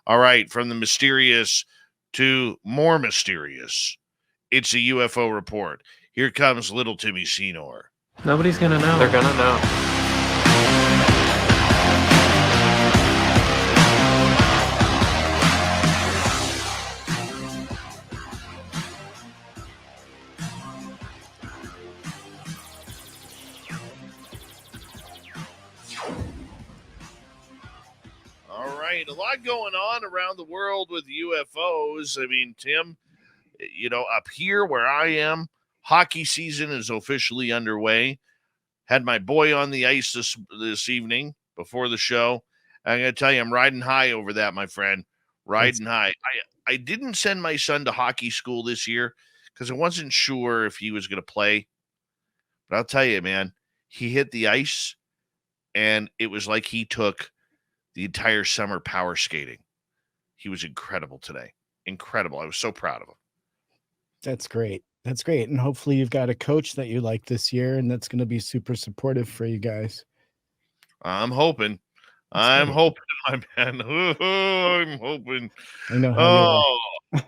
All right, from the mysterious to more mysterious, it's a UFO report. Here comes little Timmy Seanor. Nobody's gonna know. They're gonna know. All right, a lot going on around the world with UFOs. I mean, Tim, up here where I am, hockey season is officially underway. Had my boy on the ice this evening before the show. I'm going to tell you, I'm riding high over that, my friend. Riding high. I didn't send my son to hockey school this year because I wasn't sure if he was going to play. But I'll tell you, man, he hit the ice, and it was like he took the entire summer power skating. He was incredible today. Incredible. I was so proud of him. That's great. That's great. And hopefully you've got a coach that you like this year, and that's going to be super supportive for you guys. I'm hoping. I'm hoping, my man. I'm hoping. I know how you are.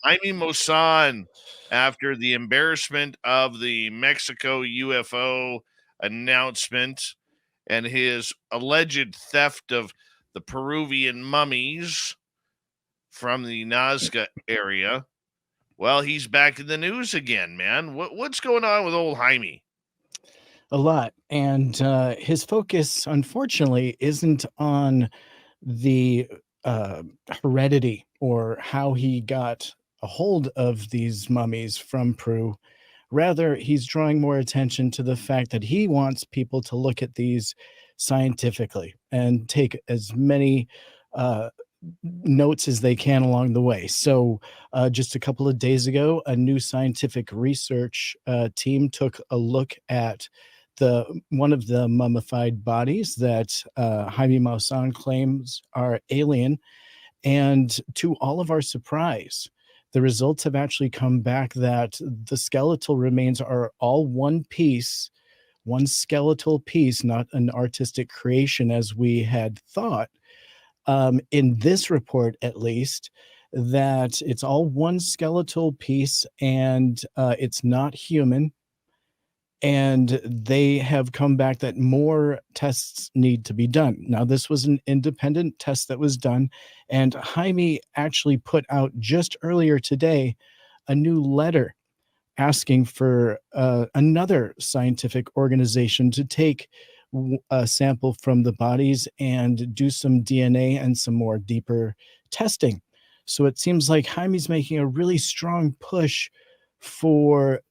Jaime Maussan, after the embarrassment of the Mexico UFO announcement and his alleged theft of the Peruvian mummies from the Nazca area, well, he's back in the news again, man. What's going on with old Jaime? A lot. And his focus, unfortunately, isn't on the heredity or how he got a hold of these mummies from Peru. Rather, he's drawing more attention to the fact that he wants people to look at these scientifically and take as many notes as they can along the way. So just a couple of days ago, a new scientific research team took a look at one of the mummified bodies that Jaime Maussan claims are alien. And to all of our surprise, the results have actually come back that the skeletal remains are all one piece, one skeletal piece, not an artistic creation as we had thought. In this report, at least, that it's all one skeletal piece and it's not human. And they have come back that more tests need to be done. Now, this was an independent test that was done, and Jaime actually put out just earlier today a new letter asking for another scientific organization to take a sample from the bodies and do some DNA and some more deeper testing. So it seems like Jaime's making a really strong push for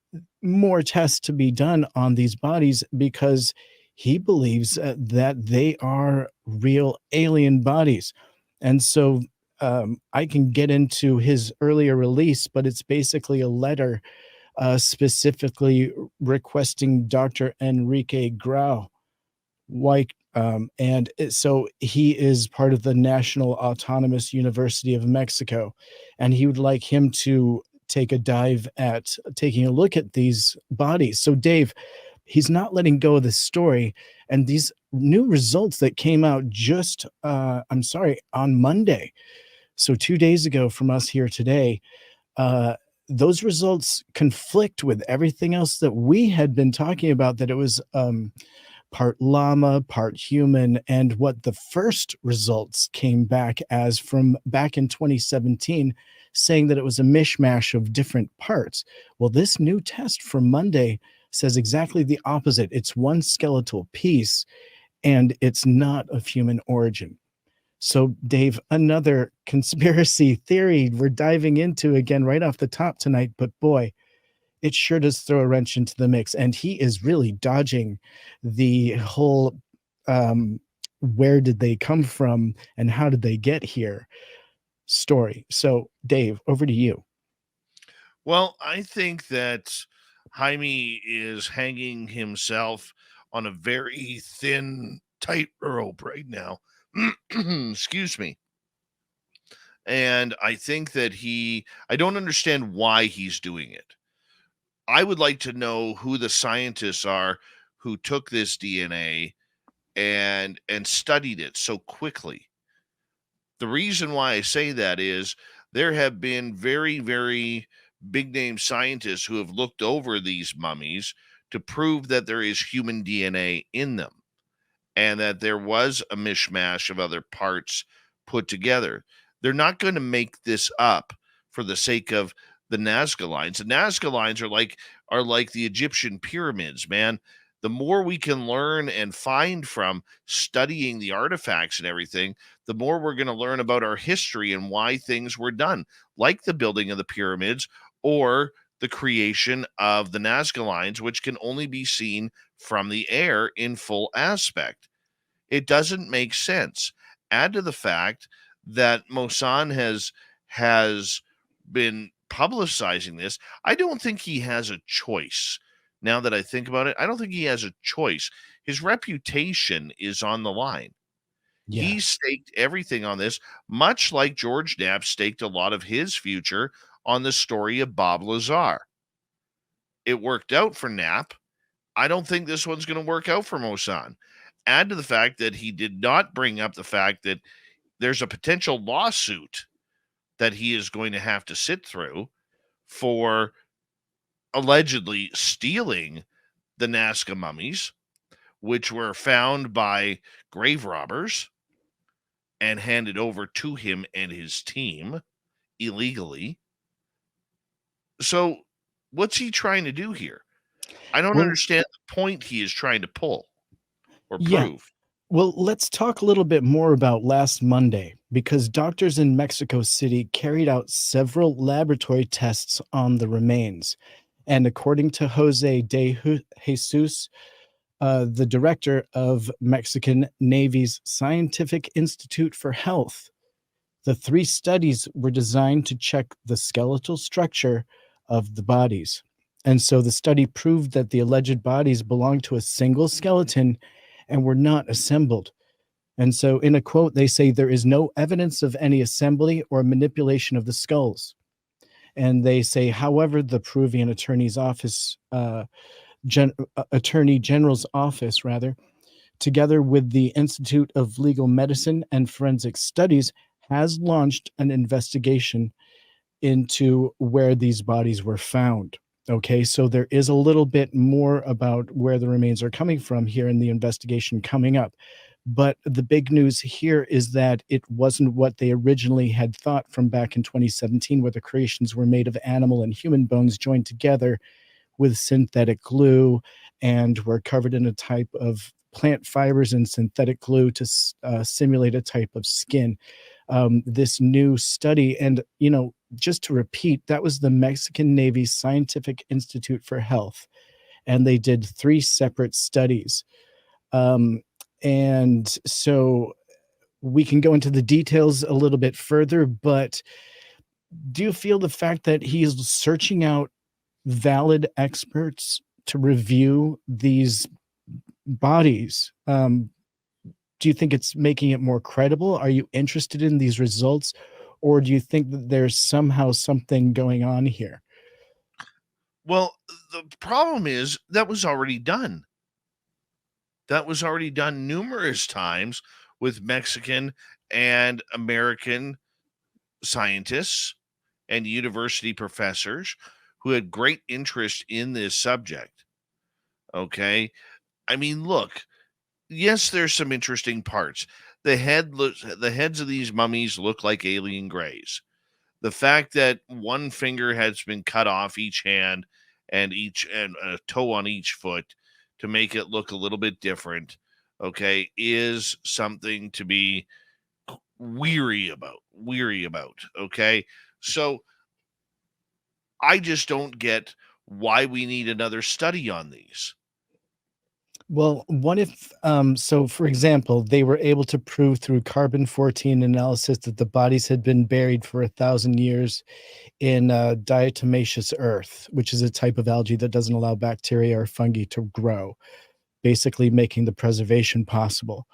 more tests to be done on these bodies because he believes that they are real alien bodies. And so I can get into his earlier release, but it's basically a letter specifically requesting Dr. Enrique Grau. And so he is part of the National Autonomous University of Mexico, and he would like him to take a dive at taking a look at these bodies. So Dave, he's not letting go of the story, and these new results that came out just on Monday, so 2 days ago from us here today, those results conflict with everything else that we had been talking about, that it was part llama, part human, and what the first results came back as from back in 2017, saying that it was a mishmash of different parts. Well, this new test from Monday says exactly the opposite. It's one skeletal piece, and it's not of human origin. So, Dave, another conspiracy theory we're diving into again right off the top tonight, but boy, it sure does throw a wrench into the mix. And he is really dodging the whole where did they come from and how did they get here story. So, Dave, over to you. Well, I think that Jaime is hanging himself on a very thin tightrope right now. Excuse me. And I think that I don't understand why he's doing it. I would like to know who the scientists are who took this DNA and studied it so quickly. The reason why I say that is there have been very, very big name scientists who have looked over these mummies to prove that there is human DNA in them and that there was a mishmash of other parts put together. They're not going to make this up for the sake of the Nazca lines. The Nazca lines are like the Egyptian pyramids, man. The more we can learn and find from studying the artifacts and everything, the more we're going to learn about our history and why things were done, like the building of the pyramids or the creation of the Nazca lines, which can only be seen from the air in full aspect. It doesn't make sense. Add to the fact that Maussan has been publicizing this. I don't think he has a choice. Now that I think about it, I don't think he has a choice. His reputation is on the line. Yeah. He staked everything on this, much like George Knapp staked a lot of his future on the story of Bob Lazar. It worked out for Knapp. I don't think this one's going to work out for Maussan. Add to the fact that he did not bring up the fact that there's a potential lawsuit that he is going to have to sit through for allegedly stealing the Nazca mummies, which were found by grave robbers and handed over to him and his team illegally. So, what's he trying to do here? I don't Well, understand the point he is trying to pull or yeah. prove. Well, let's talk a little bit more about last Monday because doctors in Mexico City carried out several laboratory tests on the remains. And according to Jose de Jesus, the director of Mexican Navy's Scientific Institute for Health, the 3 studies were designed to check the skeletal structure of the bodies. And so the study proved that the alleged bodies belonged to a single skeleton and were not assembled. And so, in a quote, they say there is no evidence of any assembly or manipulation of the skulls. And they say, however, the Peruvian Attorney's Office, Attorney General's Office, rather, together with the Institute of Legal Medicine and Forensic Studies, has launched an investigation into where these bodies were found. Okay, so there is a little bit more about where the remains are coming from here in the investigation coming up. But the big news here is that it wasn't what they originally had thought from back in 2017, where the creations were made of animal and human bones joined together with synthetic glue and were covered in a type of plant fibers and synthetic glue to simulate a type of skin. This new study, and just to repeat, that was the Mexican Navy's Scientific Institute for Health, and they did 3 separate studies. And so we can go into the details a little bit further, but do you feel the fact that he is searching out valid experts to review these bodies, do you think it's making it more credible? Are you interested in these results, or do you think that there's somehow something going on here? Well, the problem is that was already done. That was already done numerous times with Mexican and American scientists and university professors who had great interest in this subject. Okay. I mean, look, yes, there's some interesting parts. The heads of these mummies look like alien grays. The fact that one finger has been cut off each hand and a toe on each foot to make it look a little bit different, okay, is something to be weary about, okay? So I just don't get why we need another study on these. Well, what if, so for example, they were able to prove through carbon 14 analysis that the bodies had been buried for 1,000 years in diatomaceous earth, which is a type of algae that doesn't allow bacteria or fungi to grow, basically making the preservation possible.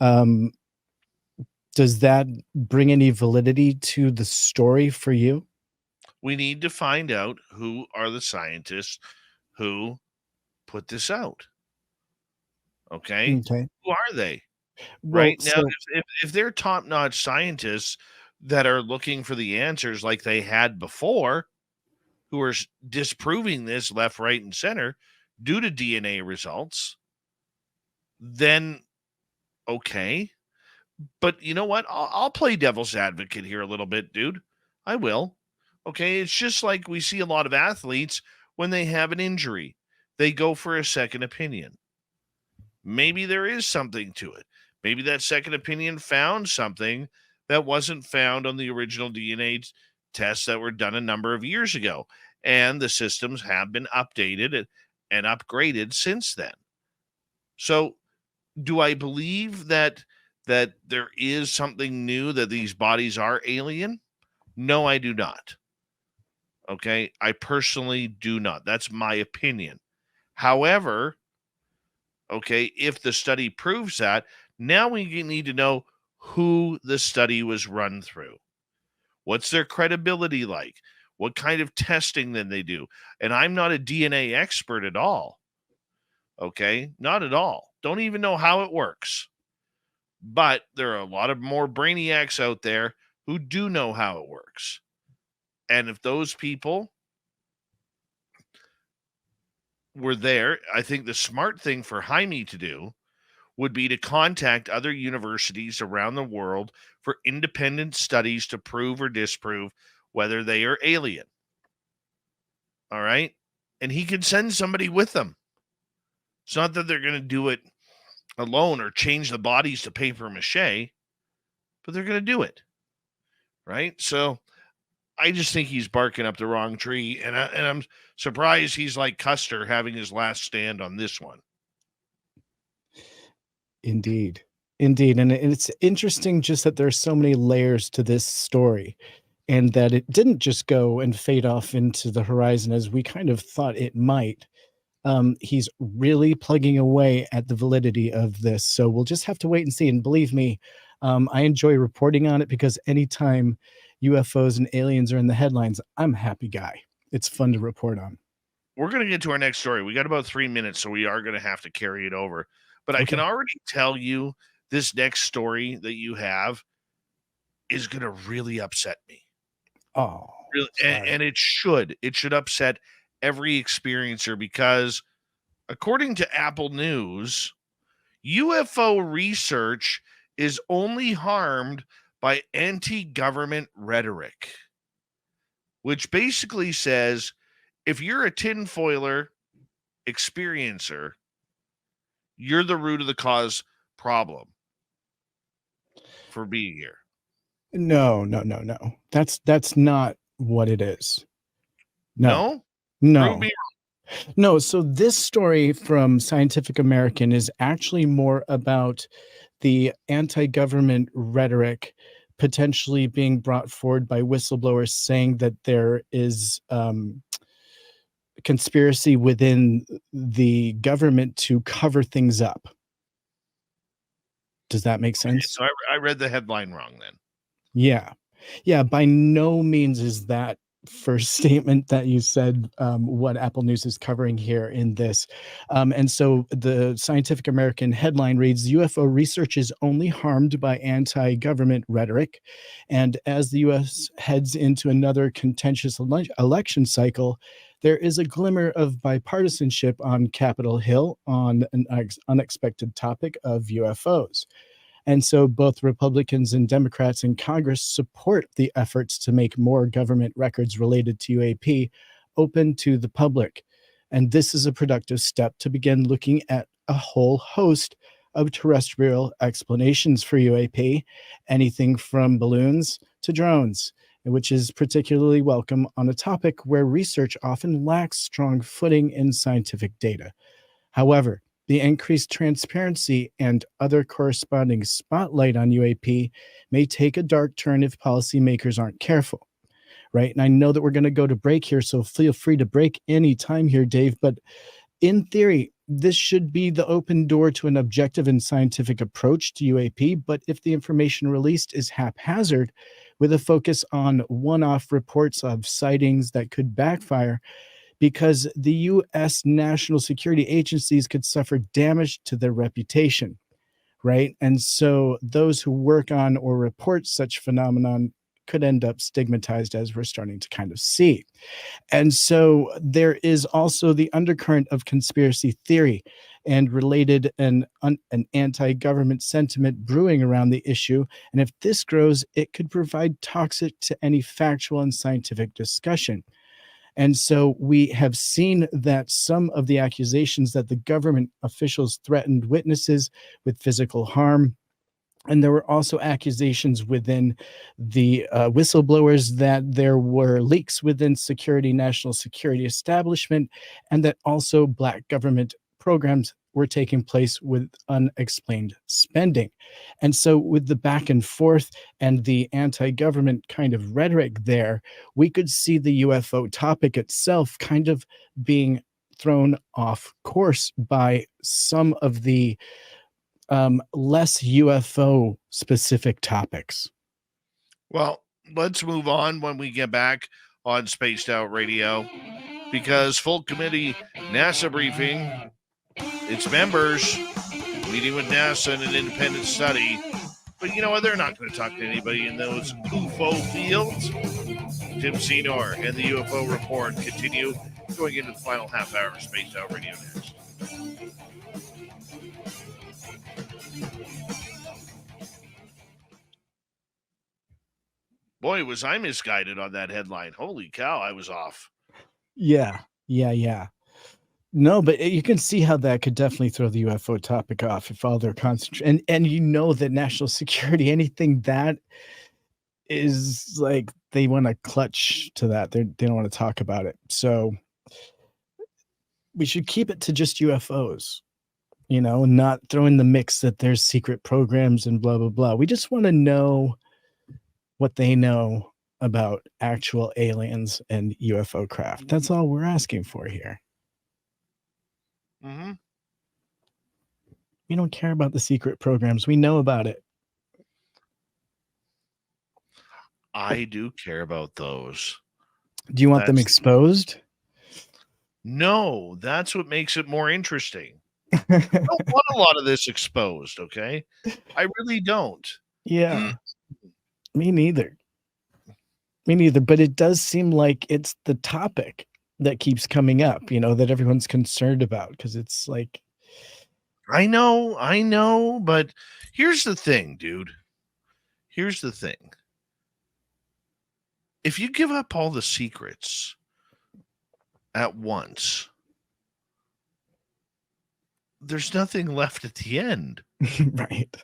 Um, does that bring any validity to the story for you? We need to find out who are the scientists who put this out. Okay. Okay. Who are they? Well, right? Now, so if they're top-notch scientists that are looking for the answers like they had before, who are disproving this left, right, and center due to DNA results, then okay. But you know what? I'll play devil's advocate here a little bit, dude. I will. Okay. It's just like we see a lot of athletes when they have an injury, they go for a second opinion. Maybe there is something to it. Maybe that second opinion found something that wasn't found on the original DNA tests that were done a number of years ago. And the systems have been updated and upgraded since then. So, do I believe that there is something new, that these bodies are alien? No, I do not. Okay? I personally do not. That's my opinion. However, okay, if the study proves that, now we need to know who the study was run through. What's their credibility like? What kind of testing did they do? And I'm not a DNA expert at all. Okay? Not at all. Don't even know how it works. But there are a lot of more brainiacs out there who do know how it works. And if those people were there, I think the smart thing for Jaime to do would be to contact other universities around the world for independent studies to prove or disprove whether they are alien. All right? And he could send somebody with them. It's not that they're going to do it alone or change the bodies to paper mache, but they're going to do it. Right? So I just think he's barking up the wrong tree. And I'm surprised he's like Custer having his last stand on this one. indeed. Indeed. And it's interesting just that there's so many layers to this story, and that it didn't just go and fade off into the horizon as we kind of thought it might. He's really plugging away at the validity of this. So we'll just have to wait and see. And believe me, I enjoy reporting on it because anytime UFOs and aliens are in the headlines, I'm a happy guy. It's fun to report on. We're going to get to our next story. We got about 3 minutes, so we are going to have to carry it over. But I can Okay. already tell you this next story that you have is going to really upset me. Oh, Really, sorry. and it should. It should upset every experiencer because, according to Apple News, UFO research is only harmed by anti-government rhetoric, which basically says if you're a tinfoiler experiencer, you're the root of the cause problem for being here. No. That's not what it is. No. No? Prove No. me. No, so this story from Scientific American is actually more about the anti-government rhetoric potentially being brought forward by whistleblowers saying that there is conspiracy within the government to cover things up. Does that make sense? So I read the headline wrong then. Yeah. Yeah, by no means is that first statement that you said what Apple News is covering here in this. And so the Scientific American headline reads, UFO research is only harmed by anti-government rhetoric. And as the U.S. heads into another contentious election cycle, there is a glimmer of bipartisanship on Capitol Hill on an unexpected topic of UFOs. And so both Republicans and Democrats in Congress support the efforts to make more government records related to UAP open to the public. And this is a productive step to begin looking at a whole host of terrestrial explanations for UAP, anything from balloons to drones, which is particularly welcome on a topic where research often lacks strong footing in scientific data. However, the increased transparency and other corresponding spotlight on UAP may take a dark turn if policymakers aren't careful, right? And I know that we're going to go to break here, so feel free to break any time here, Dave. But in theory, this should be the open door to an objective and scientific approach to UAP. But if the information released is haphazard, with a focus on one-off reports of sightings that could backfire, because the U.S. national security agencies could suffer damage to their reputation. right? And so those who work on or report such phenomenon could end up stigmatized, as we're starting to kind of see. And so there is also the undercurrent of conspiracy theory and related an anti-government sentiment brewing around the issue. And if this grows, it could provide toxic to any factual and scientific discussion. And so we have seen that some of the accusations that the government officials threatened witnesses with physical harm. And there were also accusations within the whistleblowers that there were leaks within national security establishment, and that also Black government programs were taking place with unexplained spending. And so with the back and forth and the anti-government kind of rhetoric there, we could see the UFO topic itself kind of being thrown off course by some of the less UFO specific topics. Well, let's move on when we get back on Spaced Out Radio, because full committee NASA briefing, its members meeting with NASA in an independent study. But you know what? They're not going to talk to anybody in those UFO fields. Tim Seanor and the UFO Report continue going into the final half hour of Spaced Out Radio next. Boy, was I misguided on that headline. Holy cow, I was off. Yeah. No, but you can see how that could definitely throw the UFO topic off if all they're concentrating. And you know that national security, anything that is like, they want to clutch to that. They don't want to talk about it. So we should keep it to just UFOs, not throw in the mix that there's secret programs and blah, blah, blah. We just want to know what they know about actual aliens and UFO craft. That's all we're asking for here. Mm-hmm. We don't care about the secret programs. We know about it. I do care about those. Do you want them exposed? No, that's what makes it more interesting. I don't want a lot of this exposed, okay? I really don't. Yeah. Me neither. But it does seem like it's the topic that keeps coming up, that everyone's concerned about, because it's like, I know, but here's the thing, dude. Here's the thing. If you give up all the secrets at once, there's nothing left at the end. Right.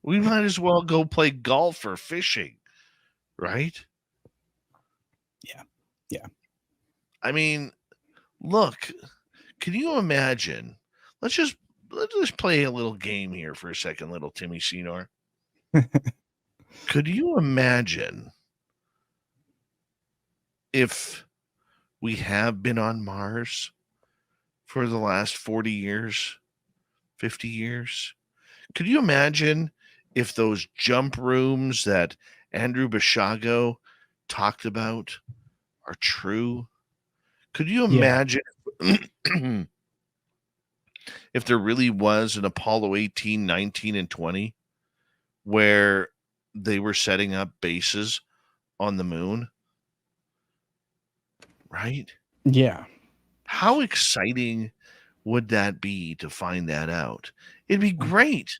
We might as well go play golf or fishing, right? Yeah. I mean, look, can you imagine? Let's just play a little game here for a second, little Timmy Seanor. Could you imagine if we have been on Mars for the last 40 years, 50 years? Could you imagine if those jump rooms that Andrew Bashago talked about are true? Could you imagine if there really was an Apollo 18, 19, and 20 where they were setting up bases on the moon? Right? Yeah. How exciting would that be to find that out? It'd be great.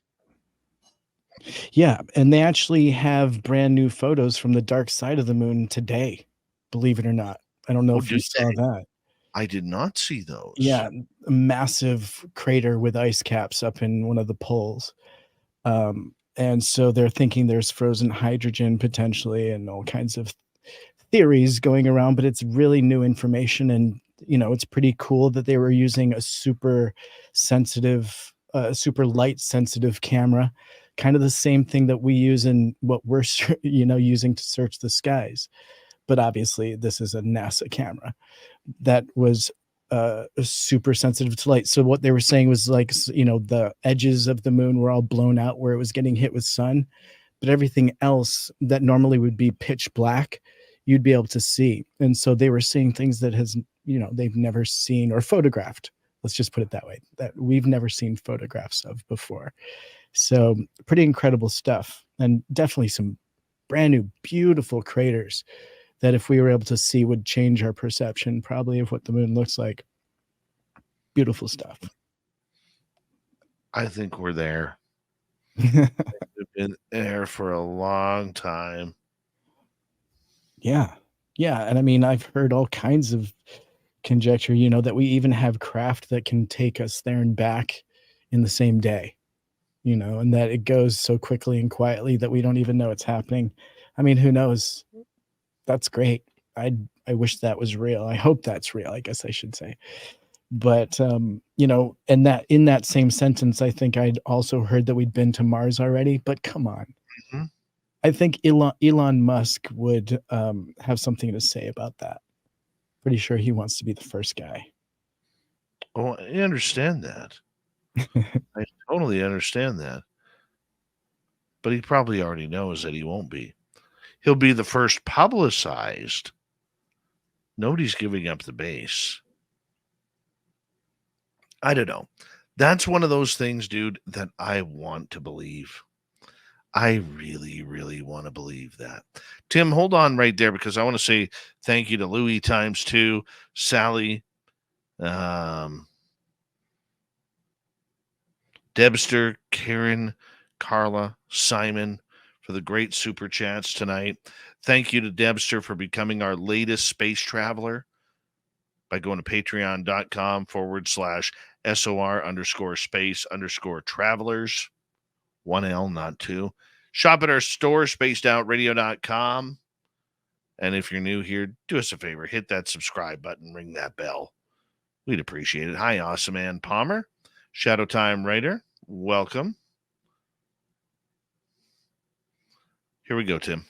Yeah. And they actually have brand new photos from the dark side of the moon today, believe it or not. I don't know if you saw that. I did not see those. Yeah. A massive crater with ice caps up in one of the poles. And so they're thinking there's frozen hydrogen potentially and all kinds of theories going around, but it's really new information. And, it's pretty cool that they were using a super sensitive, super light sensitive camera, kind of the same thing that we use in what we're, using to search the skies. But obviously this is a NASA camera that was super sensitive to light. So what they were saying was like, the edges of the moon were all blown out where it was getting hit with sun, but everything else that normally would be pitch black, you'd be able to see. And so they were seeing things that they've never seen or photographed. Let's just put it that way, that we've never seen photographs of before. So pretty incredible stuff, and definitely some brand new, beautiful craters that if we were able to see would change our perception probably of what the moon looks like. Beautiful stuff. I think we're there. We've been there for a long time. Yeah. Yeah. And I mean, I've heard all kinds of conjecture, you know, that we even have craft that can take us there and back in the same day, you know, and that it goes so quickly and quietly that we don't even know it's happening. I mean, who knows? That's great. I wish that was real. I hope that's real, I guess I should say. But you know, and that in that same sentence, I think I'd also heard that we'd been to Mars already, but come on. Mm-hmm. I think Elon Musk would have something to say about that. Pretty sure he wants to be the first guy. Oh, I understand that. I totally understand that. But he probably already knows that he won't be. He'll be the first publicized. Nobody's giving up the base. I don't know. That's one of those things, dude, that I want to believe. I really, really want to believe that. Tim, hold on right there because I want to say thank you to Louis times 2, Sally, Debster, Karen, Carla, Simon for the great super chats tonight. Thank you to Debster for becoming our latest space traveler by going to patreon.com/SOR_space_travelers. 1L, not 2. Shop at our store, spacedoutradio.com. And if you're new here, do us a favor. Hit that subscribe button. Ring that bell. We'd appreciate it. Hi, Awesome Man Palmer. Shadow Time Writer. Welcome. Here we go, Tim.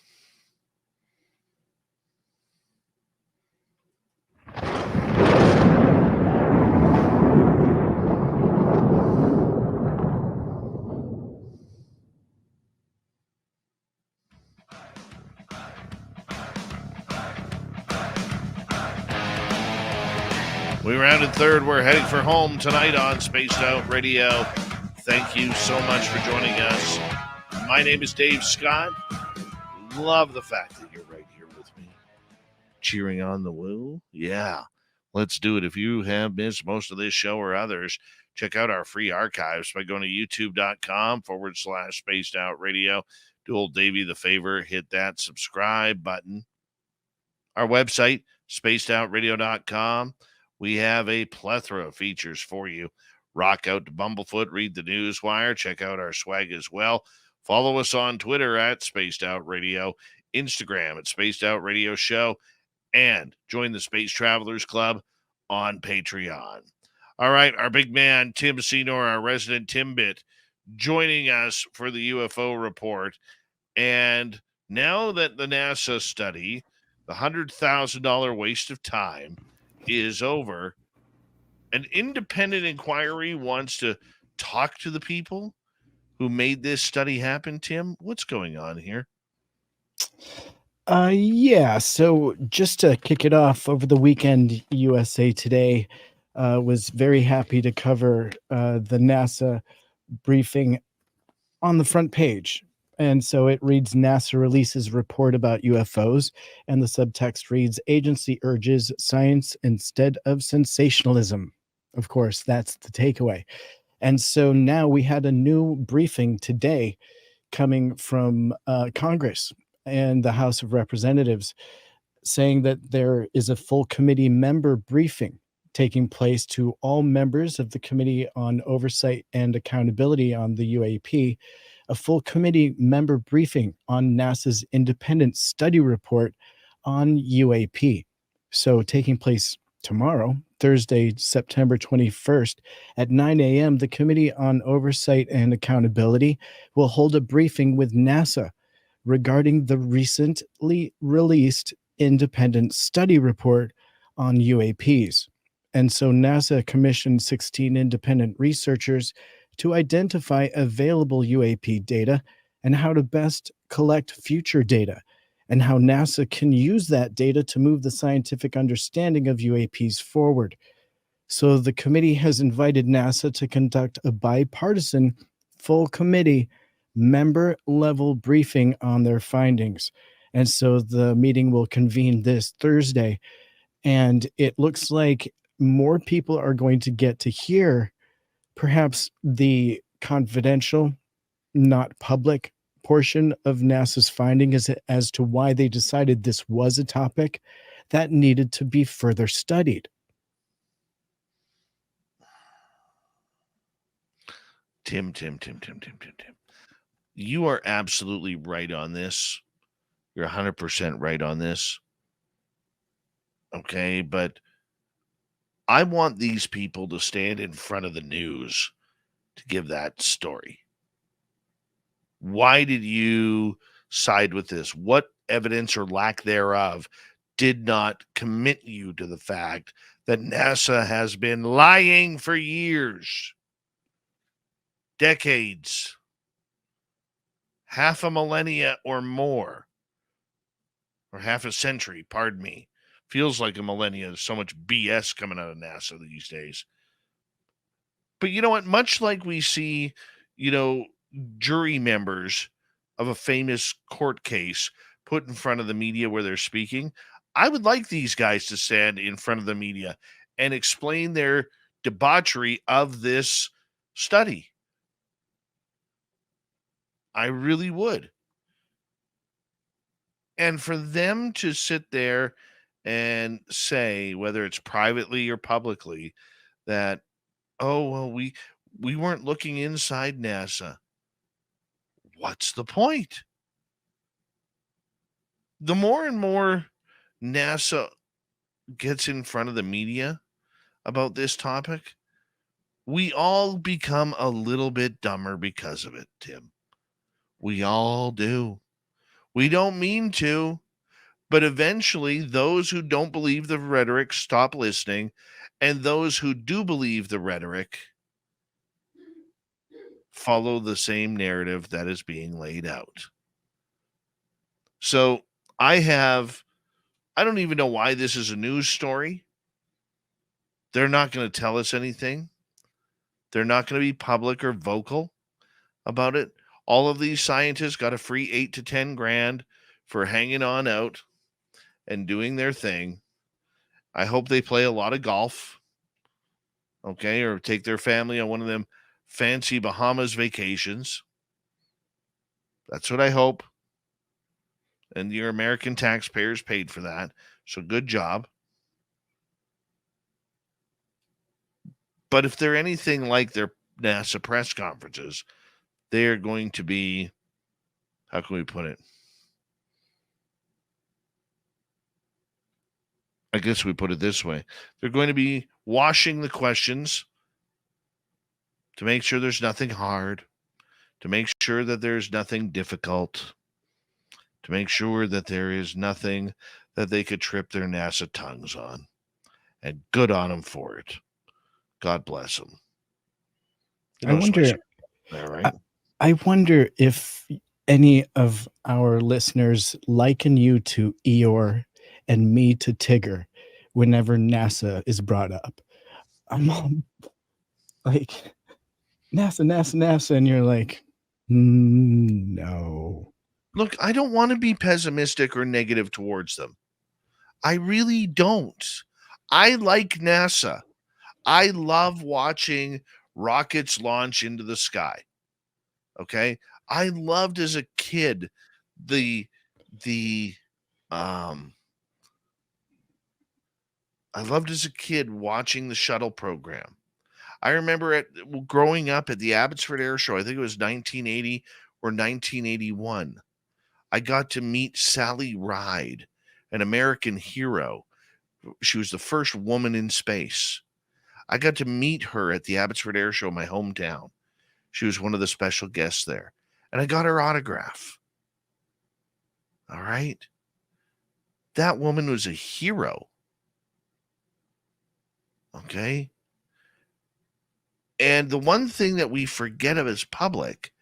We rounded third. We're heading for home tonight on Spaced Out Radio. Thank you so much for joining us. My name is Dave Scott. Love the fact that you're right here with me. Cheering on the woo. Yeah, let's do it. If you have missed most of this show or others, check out our free archives by going to youtube.com/Spaced Out Radio. Do old Davey the favor, hit that subscribe button. Our website, spacedoutradio.com. We have a plethora of features for you. Rock out to Bumblefoot, read the Newswire, check out our swag as well. Follow us on Twitter at Spaced Out Radio, Instagram at Spaced Out Radio Show, and join the Space Travelers Club on Patreon. All right, our big man, Tim Seanor, our resident Timbit, joining us for the UFO report. And now that the NASA study, the $100,000 waste of time, is over, an independent inquiry wants to talk to the people who made this study happen. Tim, what's going on here? Yeah, so just to kick it off, over the weekend, USA Today was very happy to cover the NASA briefing on the front page. And so it reads, NASA releases report about UFOs, and the subtext reads, agency urges science instead of sensationalism. Of course, that's the takeaway. And so now we had a new briefing today coming from Congress and the House of Representatives saying that there is a full committee member briefing taking place to all members of the Committee on Oversight and Accountability on the UAP, a full committee member briefing on NASA's independent study report on UAP. So taking place tomorrow, Thursday, September 21st at 9 a.m., the Committee on Oversight and Accountability will hold a briefing with NASA regarding the recently released independent study report on UAPs. And so NASA commissioned 16 independent researchers to identify available UAP data and how to best collect future data, and how NASA can use that data to move the scientific understanding of UAPs forward. So the committee has invited NASA to conduct a bipartisan full committee member level briefing on their findings. And so the meeting will convene this Thursday. And it looks like more people are going to get to hear perhaps the confidential, not public portion of NASA's finding as to why they decided this was a topic that needed to be further studied. Tim. You are absolutely right on this. You're 100% right on this. Okay, but I want these people to stand in front of the news to give that story. Why did you side with this? What evidence or lack thereof did not commit you to the fact that NASA has been lying for years, decades, half a millennia or more, or half a century, pardon me. Feels like a millennia. There's so much BS coming out of NASA these days. But you know what? Much like we see, jury members of a famous court case put in front of the media where they're speaking, I would like these guys to stand in front of the media and explain their debauchery of this study. I really would. And for them to sit there and say, whether it's privately or publicly, that, oh, well, we weren't looking inside NASA. What's the point? The more and more NASA gets in front of the media about this topic, we all become a little bit dumber because of it, Tim. We all do. We don't mean to, but eventually those who don't believe the rhetoric stop listening, and those who do believe the rhetoric follow the same narrative that is being laid out. So I don't even know why this is a news story. They're not going to tell us anything. They're not going to be public or vocal about it. All of these scientists got a free 8 to 10 grand for hanging on out and doing their thing. I hope they play a lot of golf, okay, or take their family on one of them fancy Bahamas vacations. That's what I hope. And your American taxpayers paid for that. So good job. But if they're anything like their NASA press conferences, they are going to be, how can we put it? I guess we put it this way. They're going to be washing the questions to make sure there's nothing hard, to make sure that there's nothing difficult, to make sure that there is nothing that they could trip their NASA tongues on. And good on them for it. God bless them. I wonder, right? I wonder if any of our listeners liken you to Eeyore and me to Tigger whenever NASA is brought up. I'm all like, NASA, and you're like, no. Look, I don't want to be pessimistic or negative towards them. I really don't. I like NASA. I love watching rockets launch into the sky. Okay? I loved as a kid I loved as a kid watching the shuttle program. I remember growing up at the Abbotsford Air Show. I think it was 1980 or 1981. I got to meet Sally Ride, an American hero. She was the first woman in space. I got to meet her at the Abbotsford Air Show, my hometown. She was one of the special guests there. And I got her autograph. All right. That woman was a hero. Okay. And the one thing that we forget of as public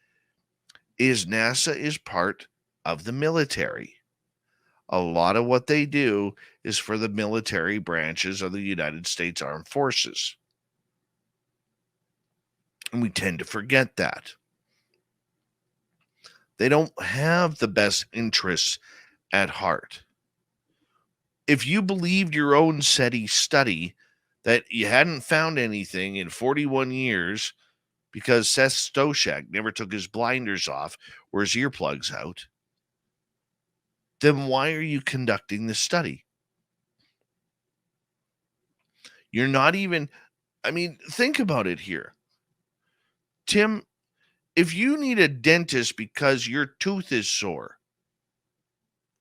is NASA is part of the military. A lot of what they do is for the military branches of the United States Armed Forces. And we tend to forget that. They don't have the best interests at heart. If you believed your own SETI study that you hadn't found anything in 41 years because Seth Stoshak never took his blinders off or his earplugs out, then why are you conducting this study? You're not even, I mean, think about it here. Tim, if you need a dentist because your tooth is sore,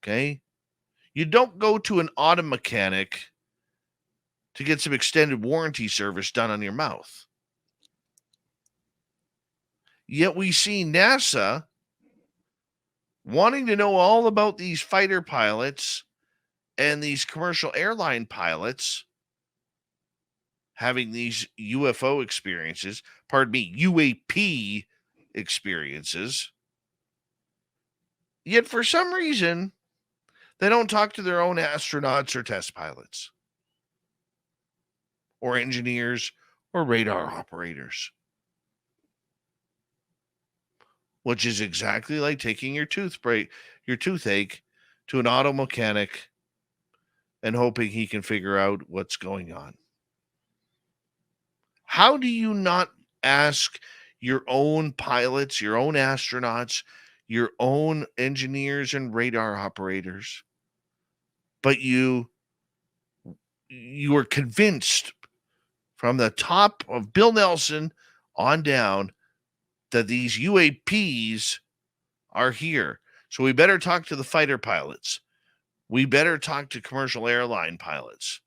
okay, you don't go to an auto mechanic to get some extended warranty service done on your mouth. Yet we see NASA wanting to know all about these fighter pilots and these commercial airline pilots having these UFO experiences, pardon me, UAP experiences. Yet for some reason, they don't talk to their own astronauts or test pilots or engineers or radar operators, which is exactly like taking your toothache to an auto mechanic and hoping he can figure out what's going on. How do you not ask your own pilots, your own astronauts, your own engineers and radar operators, but you are convinced from the top of Bill Nelson on down that these UAPs are here. So we better talk to the fighter pilots. We better talk to commercial airline pilots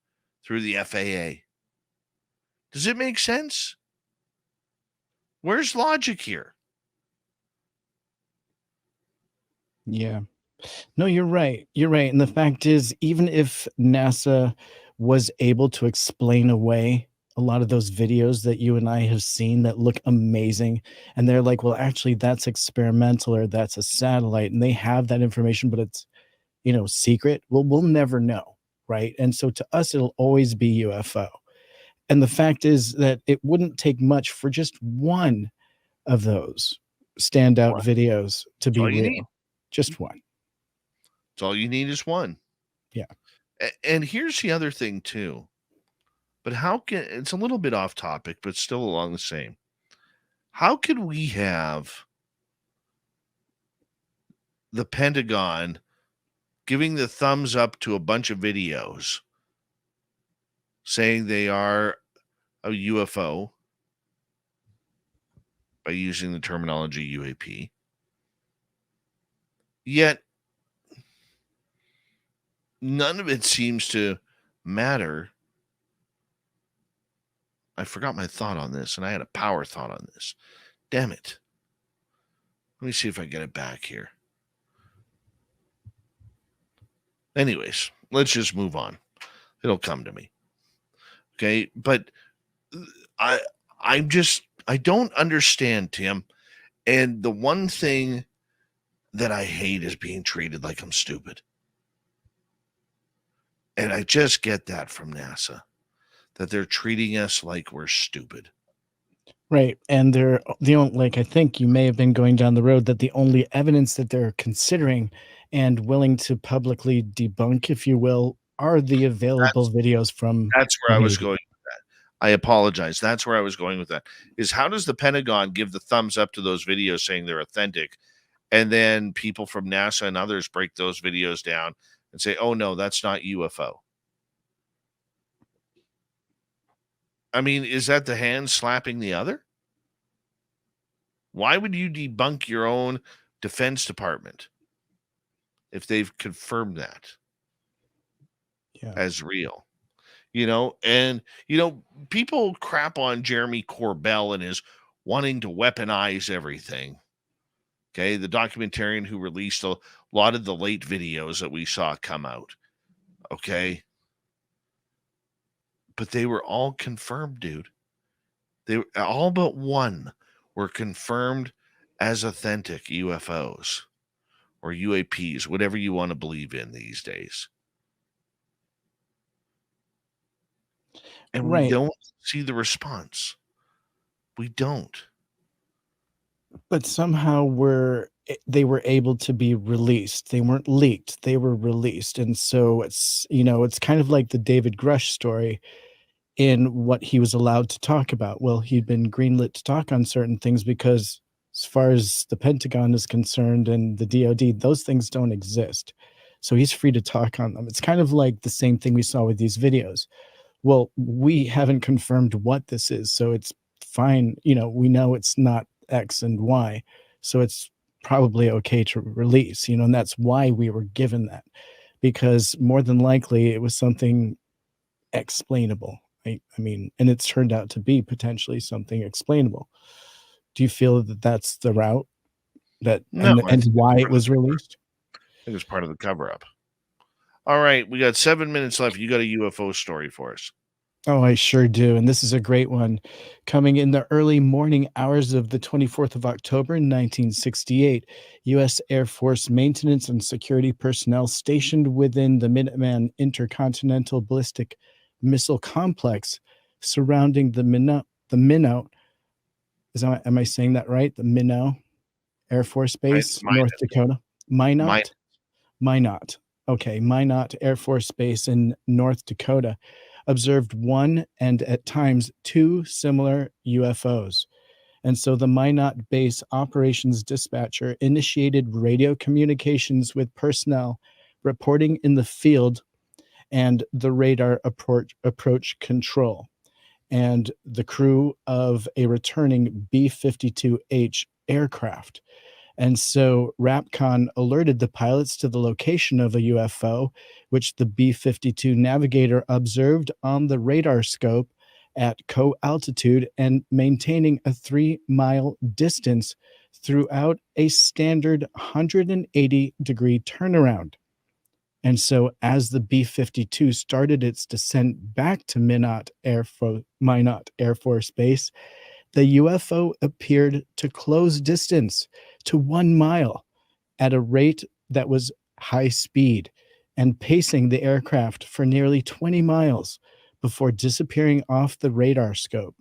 through the FAA. Does it make sense? Where's logic here? Yeah. No, you're right. You're right. And the fact is, even if NASA was able to explain away a lot of those videos that you and I have seen that look amazing, and they're like, well, actually, that's experimental or that's a satellite, and they have that information, but it's, secret. Well, we'll never know. Right. And so to us, it'll always be UFO. And the fact is that it wouldn't take much for just one of those standout One. videos to That's be all you need. real. Just one. That's all you need is one. Yeah. And here's the other thing too. But how can it's a little bit off topic, but still along the same. How could we have the Pentagon giving the thumbs up to a bunch of videos saying they are a UFO by using the terminology UAP? Yet none of it seems to matter. I forgot my thought on this, and I had a power thought on this. Damn it. Let me see if I get it back here. Anyways, let's just move on. It'll come to me. Okay, but I I don't understand, Tim. And the one thing that I hate is being treated like I'm stupid. And I just get that from NASA, that they're treating us like we're stupid. Right. And they're the only, like, I think you may have been going down the road that the only evidence that they're considering and willing to publicly debunk, if you will, are the available That's videos from that's the where I was Navy. going with that. I apologize. That's where I was going with that. Is how does the Pentagon give the thumbs up to those videos saying they're authentic, and then people from NASA and others break those videos down and say, "Oh no, that's not UFO." I mean, is that the hand slapping the other? Why would you debunk your own Defense Department if they've confirmed that Yeah. as real? And people crap on Jeremy Corbell and his wanting to weaponize everything. Okay, the documentarian who released a lot of the late videos that we saw come out. Okay, but they were all confirmed, dude. They were all but one were confirmed as authentic UFOs or UAPs, whatever you want to believe in these days. And we Right. don't see the response. We don't. But somehow they were able to be released. They weren't leaked, they were released. And so it's, it's kind of like the David Grush story in what he was allowed to talk about. Well, he'd been greenlit to talk on certain things because, as far as the Pentagon is concerned and the DoD, those things don't exist. So he's free to talk on them. It's kind of like the same thing we saw with these videos. Well, we haven't confirmed what this is, so it's fine. We know it's not X and Y, so it's probably okay to release, and that's why we were given that, because more than likely it was something explainable. I mean, and it's turned out to be potentially something explainable. Do you feel that that's the route that No, and why it was released? I think it's part of the cover up. All right, we got 7 minutes left. You got a UFO story for us. Oh, I sure do. And this is a great one. Coming in the early morning hours of the 24th of October, 1968, U.S. Air Force maintenance and security personnel stationed within the Minuteman Intercontinental Ballistic Missile Complex surrounding the Minot, am I saying that right? The Minot Air Force Base, North Dakota. Minot? Minot. Okay, Minot Air Force Base in North Dakota observed one and at times two similar UFOs. And so the Minot Base operations dispatcher initiated radio communications with personnel reporting in the field and the radar approach control and the crew of a returning B-52H aircraft. And so RAPCON alerted the pilots to the location of a UFO, which the B-52 navigator observed on the radar scope at co-altitude and maintaining a 3-mile distance throughout a standard 180-degree turnaround. And so as the B-52 started its descent back to Minot Air Force Base, the UFO appeared to close distance to 1 mile at a rate that was high speed and pacing the aircraft for nearly 20 miles before disappearing off the radar scope.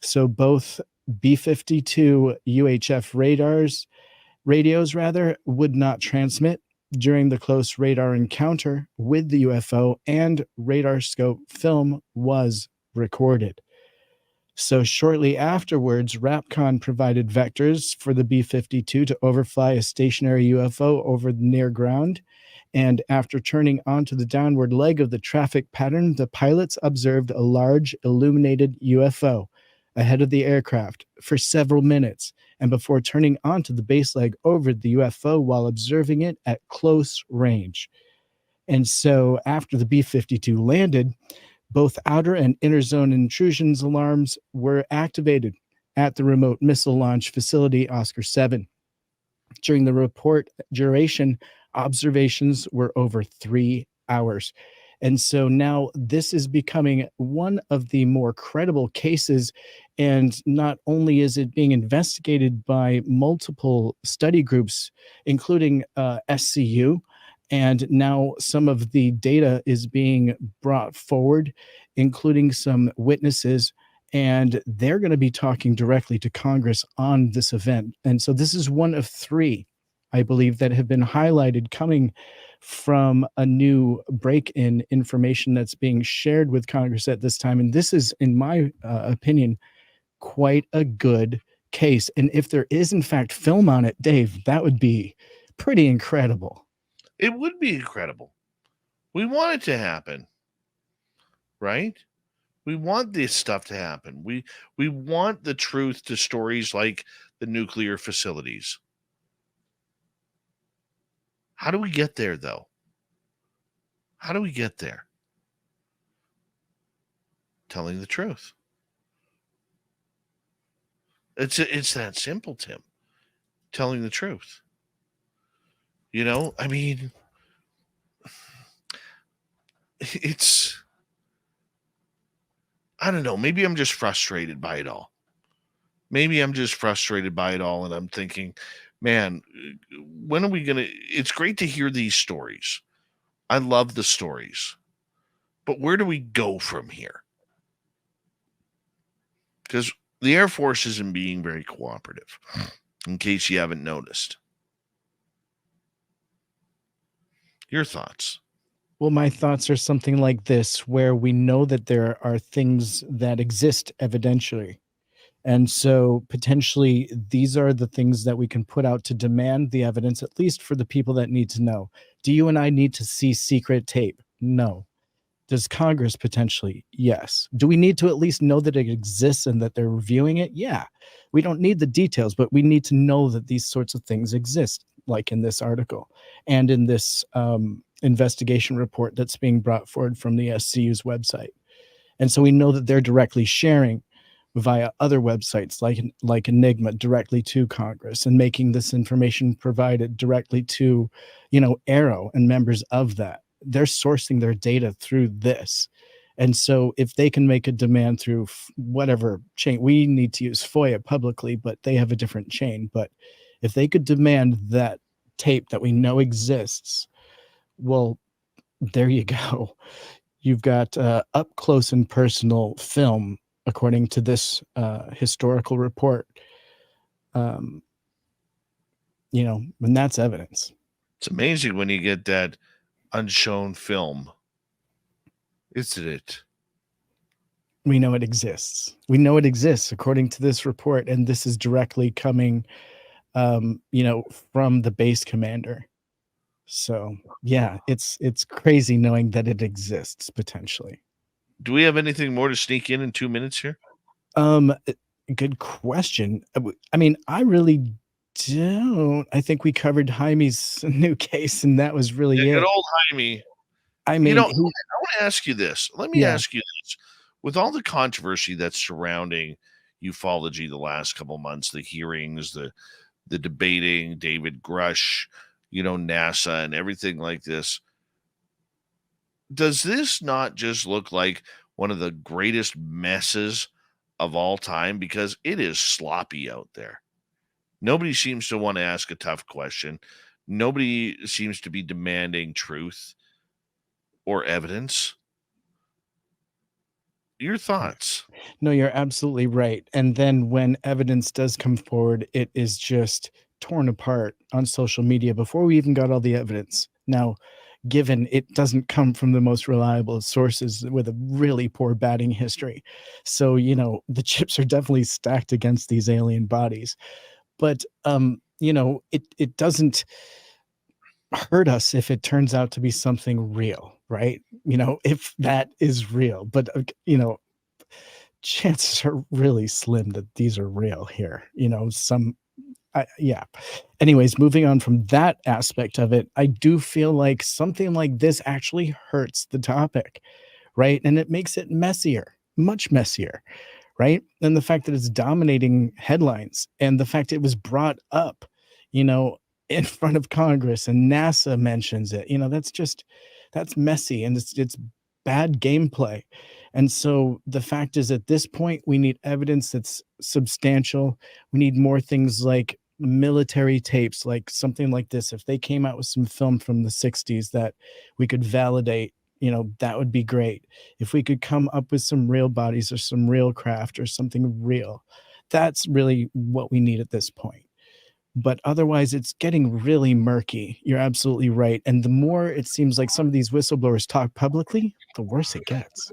So both B-52 UHF radios would not transmit during the close radar encounter with the UFO, and radar scope film was recorded. So shortly afterwards, RAPCON provided vectors for the B-52 to overfly a stationary UFO over the near ground. And after turning onto the downward leg of the traffic pattern, the pilots observed a large illuminated UFO ahead of the aircraft for several minutes, and before turning onto the base leg over the UFO while observing it at close range. And so after the B-52 landed, both outer and inner zone intrusions alarms were activated at the remote missile launch facility Oscar 7. During the report duration, observations were over 3 hours. And so now this is becoming one of the more credible cases. And not only is it being investigated by multiple study groups, including SCU, and now some of the data is being brought forward, including some witnesses, and they're going to be talking directly to Congress on this event. And so this is one of 3, I believe, that have been highlighted coming from a new break-in information that's being shared with Congress at this time. And this is, in my opinion, quite a good case. And if there is, in fact, film on it, Dave, that would be pretty incredible. It would be incredible. We want it to happen, right? We want this stuff to happen. We want the truth to stories like the nuclear facilities. How do we get there, though? How do we get there? Telling the truth. It's that simple, Tim. Telling the truth. I mean, it's, I don't know, maybe I'm just frustrated by it all. And I'm thinking, man, when are we going to, it's great to hear these stories. I love the stories. But where do we go from here? Because the Air Force isn't being very cooperative. in case you haven't noticed. Your thoughts? Well, my thoughts are something like this, where we know that there are things that exist evidentially. And so potentially these are the things that we can put out to demand the evidence, at least for the people that need to know. Do you and I need to see secret tape? No. Does Congress potentially? Yes. Do we need to at least know that it exists and that they're reviewing it? Yeah. We don't need the details, but we need to know that these sorts of things exist, like in this article and in this investigation report that's being brought forward from the SCU's website. And so we know that they're directly sharing via other websites like Enigma directly to Congress, and making this information provided directly to, Arrow and members of that. They're sourcing their data through this. And so if they can make a demand through whatever chain, we need to use FOIA publicly, but they have a different chain. But if they could demand that tape that we know exists, well, there you go. You've got up close and personal film, according to this historical report. And that's evidence. It's amazing when you get that unshown film, isn't it? We know it exists. We know it exists according to this report, and this is directly coming, from the base commander. So yeah, it's crazy knowing that it exists potentially. Do we have anything more to sneak in 2 minutes here? Good question. I mean, I really don't. I think we covered Jaime's new case, and that was really it. Good old Jaime. I mean, I want to ask you this. Let me ask you this. With all the controversy that's surrounding ufology the last couple months, the hearings, the debating, David Grush, NASA and everything like this, does this not just look like one of the greatest messes of all time? Because it is sloppy out there. Nobody seems to want to ask a tough question. Nobody seems to be demanding truth or evidence. Your thoughts? No, you're absolutely right. And then when evidence does come forward, it is just torn apart on social media before we even got all the evidence. Now, given it doesn't come from the most reliable sources with a really poor batting history. So, the chips are definitely stacked against these alien bodies. But, it doesn't hurt us if it turns out to be something real, right? If that is real. But, chances are really slim that these are real here. Yeah. Anyways, moving on from that aspect of it, I do feel like something like this actually hurts the topic, right? And it makes it messier, much messier, right? And the fact that it's dominating headlines, and the fact it was brought up, in front of Congress, and NASA mentions it, that's messy, and it's bad gameplay. And so the fact is, at this point, we need evidence that's substantial. We need more things like military tapes, like something like this. If they came out with some film from the 60s that we could validate, that would be great. If we could come up with some real bodies or some real craft or something real, that's really what we need at this point. But otherwise, it's getting really murky. You're absolutely right. And the more it seems like some of these whistleblowers talk publicly, the worse it gets.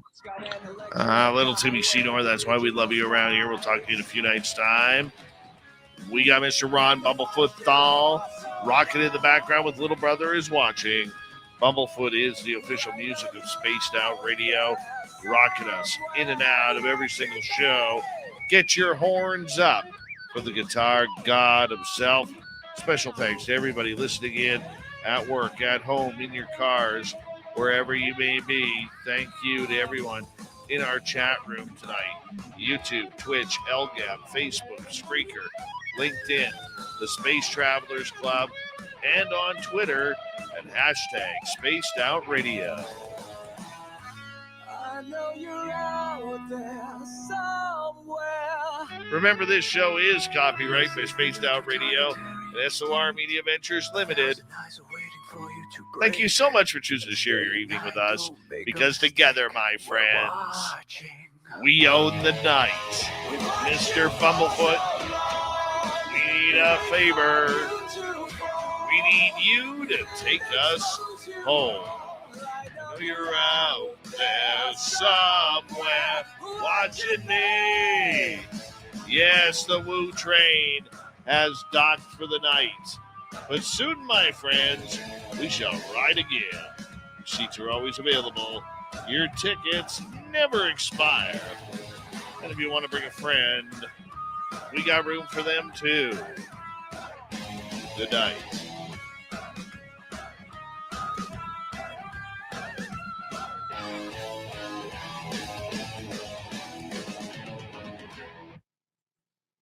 Little Timmy Seanor, that's why we love you around here. We'll talk to you in a few nights' time. We got Mr. Ron Bumblefoot THAL rocking in the background with Little Brother is Watching. Bumblefoot is the official music of Spaced Out Radio, rocking us in and out of every single show. Get your horns up for the guitar god himself. Special thanks to everybody listening in at work, at home, in your cars, wherever you may be. Thank you to everyone in our chat room tonight. YouTube, Twitch, LGAP, Facebook, Spreaker, LinkedIn, the Space Travelers Club, and on Twitter at #SpacedOutRadio. I know you're out there somewhere. Remember, this show is copyright by Spaced Out Radio and SOR Media Ventures Limited. Thank you so much for choosing to share your evening with us, because together, my friends, we own the night. Mr. Bumblefoot, we need a favor. We need you to take us home. I know you're out there somewhere watching me. Yes, the Woo train has docked for the night. But soon, my friends, we shall ride again. Seats are always available. Your tickets never expire. And if you want to bring a friend, we got room for them too. Good night.